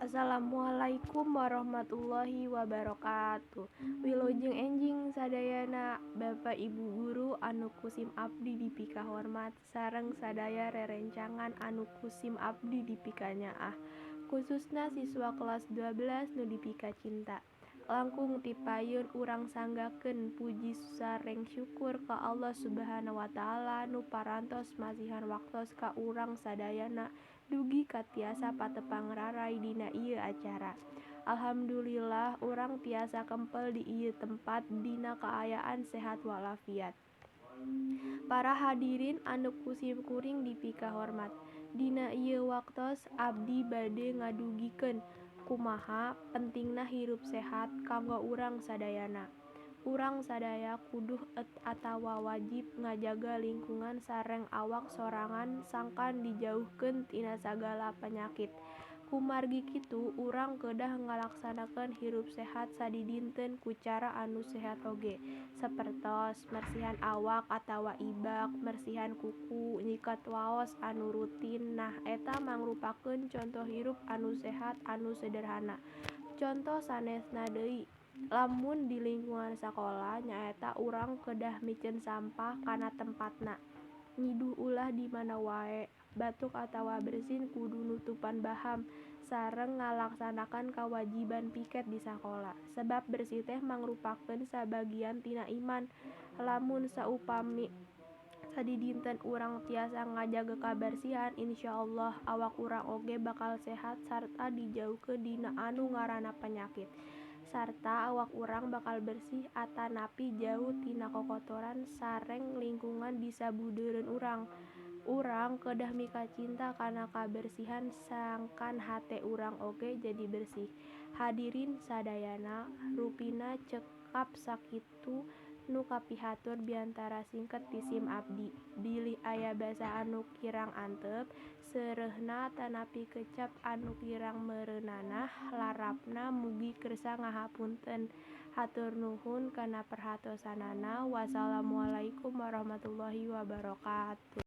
Assalamualaikum warahmatullahi wabarakatuh. Wilujeng enjing sadayana Bapak Ibu guru anu kusim abdi dipika hormat sareng sadaya rerencangan anu kusim abdi dipika nyaah. Khususna siswa kelas 12 nu dipika cinta. Langkung tipayun urang sanggakeun puji sareng syukur ka Allah Subhanahu wa taala nu parantos masihan waktos ka urang sadayana dugi ka tiasa patepang rarai dina ieu acara. Alhamdulillah urang tiasa kempel di ieu tempat dina kaayaan sehat walafiat. Para hadirin anu kusim kuring dipika hormat. Dina ieu waktos abdi bade ngadugikeun kumaha pentingna hirup sehat kanggo urang sadayana. Urang sadaya kudu atawa wajib ngajaga lingkungan sareng awak sorangan sangkan dijauhkeun tina sagala panyakit. Kumargi kitu urang kedah ngalaksanakeun hirup sehat sadidinten ku cara anu sehat oge, sapertos mersihan awak atawa ibak, mersihan kuku, nyikat waos anu rutin. Nah eta mangrupakeun conto hirup anu sehat anu sederhana. Conto sanesna deui, lamun di lingkungan sakola nyaeta urang kedah mikeun sampah kana tempatna. Ngiduh ulah di mana wae, batuk atawa bersin kudu nutupan baham, sareng ngalaksanakan kawajiban piket di sakola. Sebab bersih teh mangrupakeun sabagian tina iman. Lamun saupami sadidinten urang tiasa ngajaga kabersihan, insyaallah awak urang oge bakal sehat sarta dijauhkeun dina anu ngaranna panyakit. Sarta awak urang bakal bersih atanapi jauh tina kokotoran sareng lingkungan di sabudeureun urang. Urang kedah mika cinta kana kabersihan sangkan hate urang oge jadi bersih. Hadirin sadayana, rupina cekap sakitu nu kapihatur biantara singket ti SIM abdi. Bilih aya basa anu kirang antep, seureuna tanapi kecap anu kirang meureunana, larapna mugi kersa ngahapunten. Hatur nuhun kana perhatosanana. Wassalamualaikum warahmatullahi wabarakatuh.